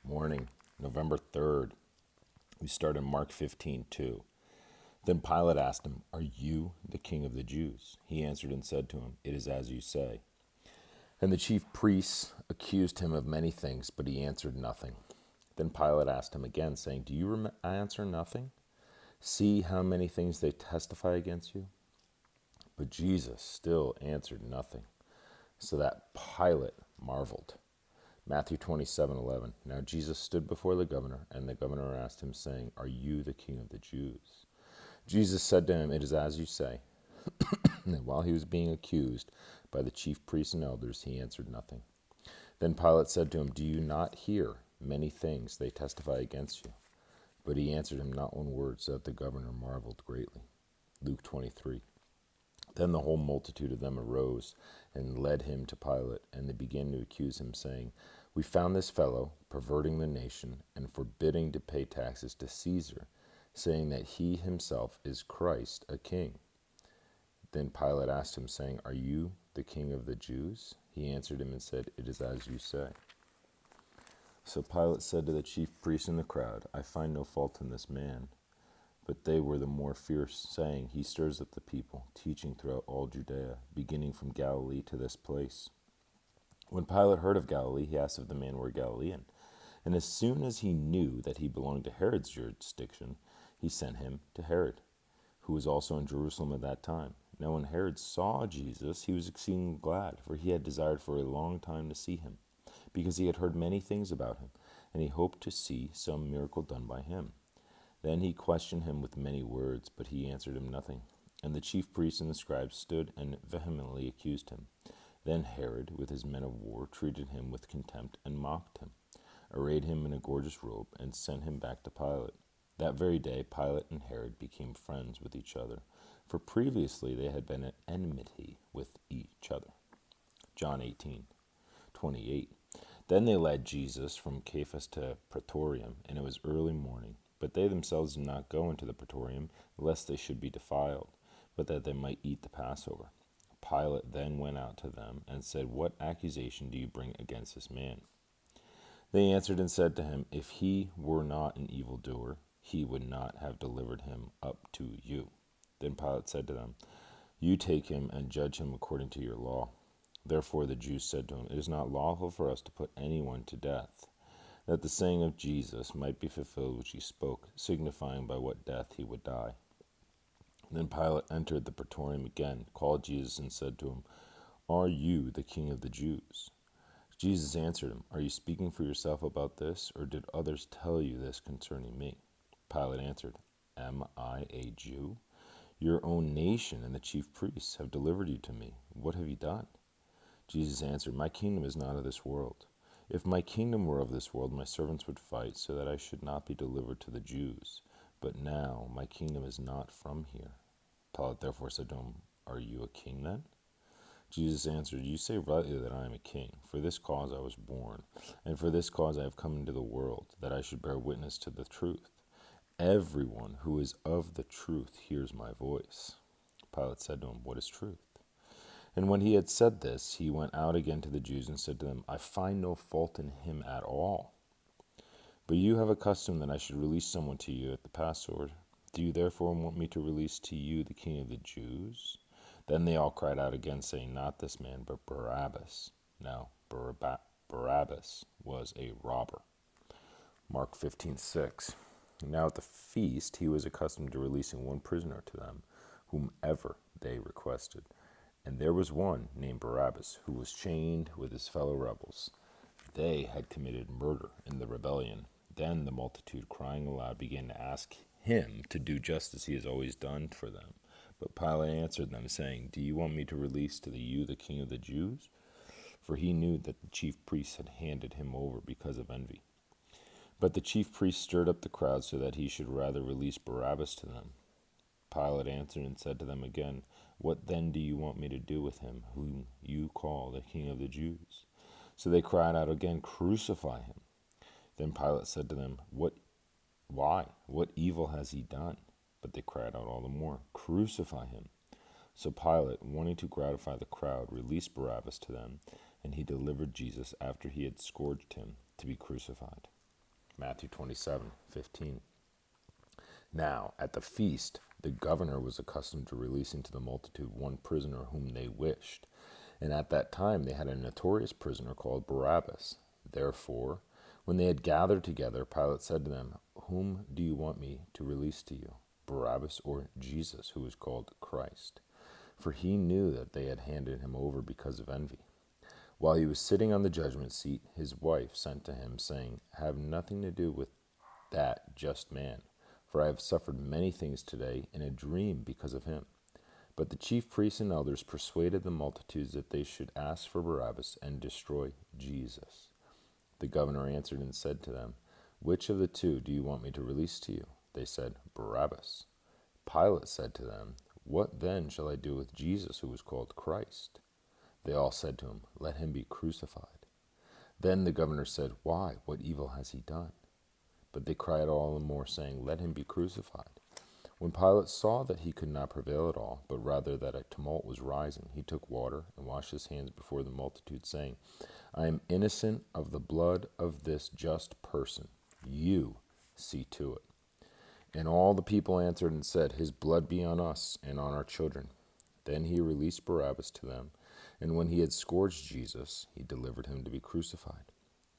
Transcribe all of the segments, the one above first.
Morning, November 3rd. We start in Mark 15:2. Then Pilate asked him, "Are you the king of the Jews?" He answered and said to him, "It is as you say." And the chief priests accused him of many things, but he answered nothing. Then Pilate asked him again, saying, "Do you answer nothing? See how many things they testify against you?" But Jesus still answered nothing, so that Pilate marveled. Matthew 27:11. Now Jesus stood before the governor, and the governor asked him, saying, "Are you the king of the Jews?" Jesus said to him, "It is as you say." And while he was being accused by the chief priests and elders, he answered nothing. Then Pilate said to him, "Do you not hear many things they testify against you?" But he answered him not one word, so that the governor marveled greatly. Luke 23. Then the whole multitude of them arose and led him to Pilate, and they began to accuse him, saying, "We found this fellow perverting the nation and forbidding to pay taxes to Caesar, saying that he himself is Christ, a king." Then Pilate asked him, saying, "Are you the king of the Jews?" He answered him and said, "It is as you say." So Pilate said to the chief priests and the crowd, "I find no fault in this man." But they were the more fierce, saying, "He stirs up the people, teaching throughout all Judea, beginning from Galilee to this place." When Pilate heard of Galilee, he asked if the man were a Galilean. And as soon as he knew that he belonged to Herod's jurisdiction, he sent him to Herod, who was also in Jerusalem at that time. Now when Herod saw Jesus, he was exceedingly glad, for he had desired for a long time to see him, because he had heard many things about him, and he hoped to see some miracle done by him. Then he questioned him with many words, but he answered him nothing. And the chief priests and the scribes stood and vehemently accused him. Then Herod, with his men of war, treated him with contempt and mocked him, arrayed him in a gorgeous robe, and sent him back to Pilate. That very day Pilate and Herod became friends with each other, for previously they had been at enmity with each other. John 18:28. Then they led Jesus from Caiaphas to Praetorium, and it was early morning. But they themselves did not go into the Praetorium, lest they should be defiled, but that they might eat the Passover. Pilate then went out to them and said, "What accusation do you bring against this man?" They answered and said to him, "If he were not an evildoer, he would not have delivered him up to you." Then Pilate said to them, "You take him and judge him according to your law." Therefore the Jews said to him, "It is not lawful for us to put anyone to death," that the saying of Jesus might be fulfilled which he spoke, signifying by what death he would die. Then Pilate entered the Praetorium again, called Jesus, and said to him, "Are you the king of the Jews?" Jesus answered him, "Are you speaking for yourself about this, or did others tell you this concerning me?" Pilate answered, "Am I a Jew? Your own nation and the chief priests have delivered you to me. What have you done?" Jesus answered, "My kingdom is not of this world. If my kingdom were of this world, my servants would fight so that I should not be delivered to the Jews. But now my kingdom is not from here." Pilate therefore said to him, "Are you a king then?" Jesus answered, "You say rightly that I am a king. For this cause I was born, and for this cause I have come into the world, that I should bear witness to the truth. Everyone who is of the truth hears my voice." Pilate said to him, "What is truth?" And when he had said this, he went out again to the Jews and said to them, "I find no fault in him at all. But you have a custom that I should release someone to you at the Passover. Do you therefore want me to release to you the king of the Jews?" Then they all cried out again, saying, "Not this man, but Barabbas." Now Barabbas was a robber. Mark 15:6. Now at the feast he was accustomed to releasing one prisoner to them, whomever they requested. And there was one named Barabbas, who was chained with his fellow rebels. They had committed murder in the rebellion. Then the multitude, crying aloud, began to ask him to do just as he has always done for them. But Pilate answered them, saying, "Do you want me to release to you the king of the Jews?" For he knew that the chief priests had handed him over because of envy. But the chief priests stirred up the crowd so that he should rather release Barabbas to them. Pilate answered and said to them again, "What then do you want me to do with him whom you call the king of the Jews?" So they cried out again, "Crucify him." Then Pilate said to them, Why? What evil has he done?" But they cried out all the more, "Crucify him." So Pilate, wanting to gratify the crowd, released Barabbas to them, and he delivered Jesus, after he had scourged him, to be crucified. Matthew 27:15. Now, at the feast, the governor was accustomed to releasing to the multitude one prisoner whom they wished. And at that time they had a notorious prisoner called Barabbas. Therefore, when they had gathered together, Pilate said to them, "Whom do you want me to release to you, Barabbas or Jesus, who is called Christ?" For he knew that they had handed him over because of envy. While he was sitting on the judgment seat, his wife sent to him, saying, "Have nothing to do with that just man, for I have suffered many things today in a dream because of him." But the chief priests and elders persuaded the multitudes that they should ask for Barabbas and destroy Jesus. The governor answered and said to them, "Which of the two do you want me to release to you?" They said, "Barabbas." Pilate said to them, "What then shall I do with Jesus, who is called Christ?" They all said to him, "Let him be crucified." Then the governor said, "Why? What evil has he done?" But they cried all the more, saying, "Let him be crucified." When Pilate saw that he could not prevail at all, but rather that a tumult was rising, he took water and washed his hands before the multitude, saying, "I am innocent of the blood of this just person. You see to it." And all the people answered and said, "His blood be on us and on our children." Then he released Barabbas to them, and when he had scourged Jesus, he delivered him to be crucified.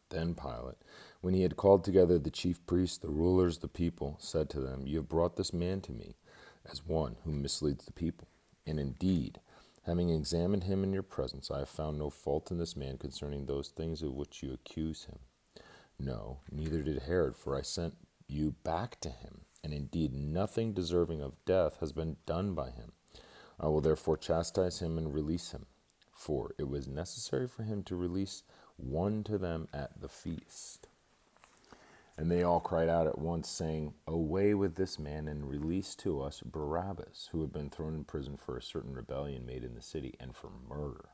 Then Pilate, when he had called together the chief priests, the rulers, the people, said to them, "You have brought this man to me as one who misleads the people. And indeed, having examined him in your presence, I have found no fault in this man concerning those things of which you accuse him. No, neither did Herod, for I sent you back to him. And indeed, nothing deserving of death has been done by him. I will therefore chastise him and release him. For it was necessary for him to release one to them at the feast." And they all cried out at once, saying, "Away with this man, and release to us Barabbas, who had been thrown in prison for a certain rebellion made in the city, and for murder."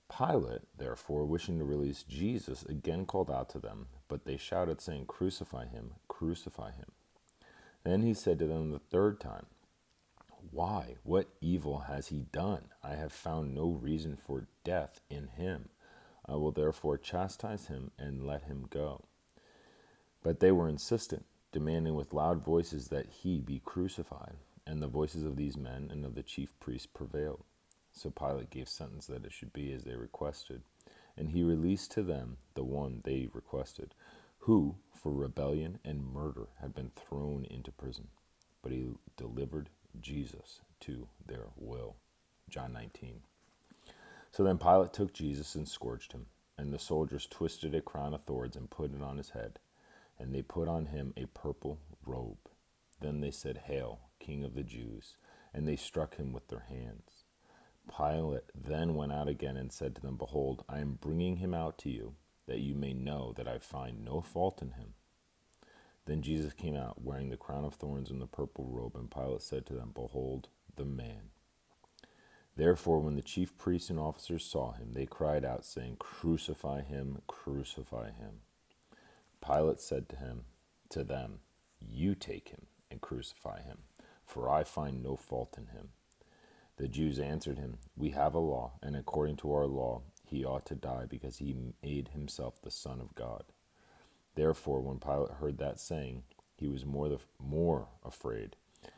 Pilate, therefore, wishing to release Jesus, again called out to them, but they shouted, saying, "Crucify him, crucify him." Then he said to them the third time, "Why? What evil has he done? I have found no reason for death in him. I will therefore chastise him and let him go." But they were insistent, demanding with loud voices that he be crucified. And the voices of these men and of the chief priests prevailed. So Pilate gave sentence that it should be as they requested. And he released to them the one they requested, who, for rebellion and murder, had been thrown into prison. But he delivered Jesus to their will. John 19. So then Pilate took Jesus and scourged him, and the soldiers twisted a crown of thorns and put it on his head, and they put on him a purple robe. Then they said, "Hail, King of the Jews," and they struck him with their hands. Pilate then went out again and said to them, "Behold, I am bringing him out to you, that you may know that I find no fault in him." Then Jesus came out, wearing the crown of thorns and the purple robe, and Pilate said to them, "Behold the man." Therefore, when the chief priests and officers saw him, they cried out, saying, "Crucify him, crucify him." Pilate said to them, "You take him and crucify him, for I find no fault in him." The Jews answered him, "We have a law, and according to our law, he ought to die because he made himself the Son of God." Therefore, when Pilate heard that saying, he was more afraid,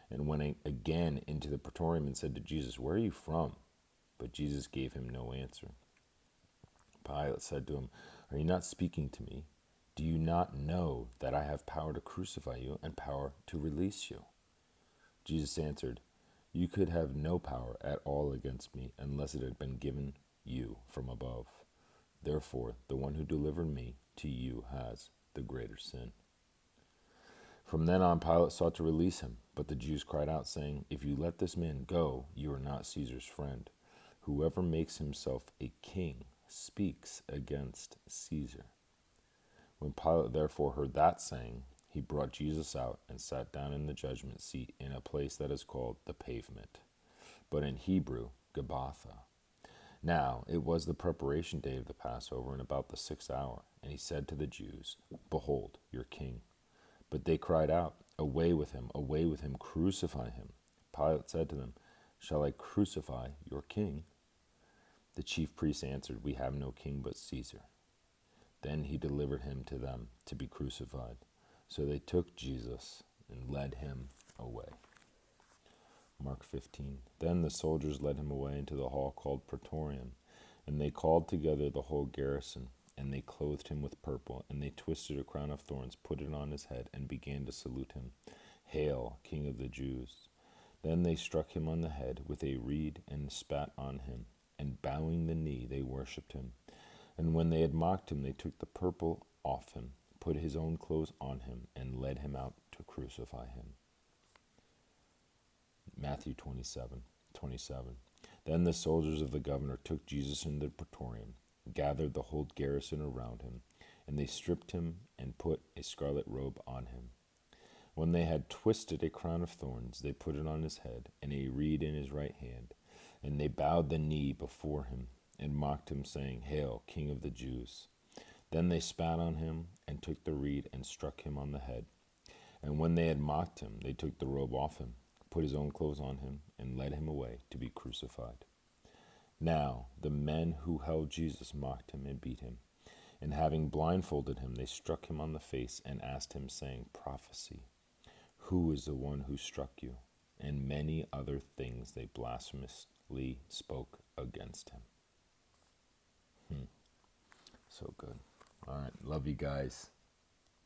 and went again into the praetorium and said to Jesus, "Where are you from?" But Jesus gave him no answer. Pilate said to him, "Are you not speaking to me? Do you not know that I have power to crucify you and power to release you?" Jesus answered, "You could have no power at all against me unless it had been given you from above. Therefore, the one who delivered me to you has the greater sin." From then on, Pilate sought to release him, but the Jews cried out, saying, "If you let this man go, you are not Caesar's friend. Whoever makes himself a king speaks against Caesar." When Pilate therefore heard that saying, he brought Jesus out and sat down in the judgment seat in a place that is called the Pavement, but in Hebrew, Gabbatha. Now it was the preparation day of the Passover, and about the 6th hour. And he said to the Jews, "Behold, your king." But they cried out, away with him, crucify him." Pilate said to them, "Shall I crucify your king?" The chief priests answered, "We have no king but Caesar." Then he delivered him to them to be crucified. So they took Jesus and led him away. Mark 15. Then the soldiers led him away into the hall called Praetorium, and they called together the whole garrison, and they clothed him with purple, and they twisted a crown of thorns, put it on his head, and began to salute him. Hail, King of the Jews! Then they struck him on the head with a reed and spat on him, and bowing the knee, they worshipped him. And when they had mocked him, they took the purple off him, put his own clothes on him, and led him out to crucify him. Matthew 27:27. Then the soldiers of the governor took Jesus into the praetorium, gathered the whole garrison around him, and they stripped him and put a scarlet robe on him. When they had twisted a crown of thorns, they put it on his head, and a reed in his right hand. And they bowed the knee before him, and mocked him, saying, Hail, King of the Jews! Then they spat on him, and took the reed, and struck him on the head. And when they had mocked him, they took the robe off him, put his own clothes on him, and led him away to be crucified. Now the men who held Jesus mocked him and beat him. And having blindfolded him, they struck him on the face, and asked him, saying, Prophesy, who is the one who struck you? And many other things they blasphemously spoke against him. So good. All right. Love you guys.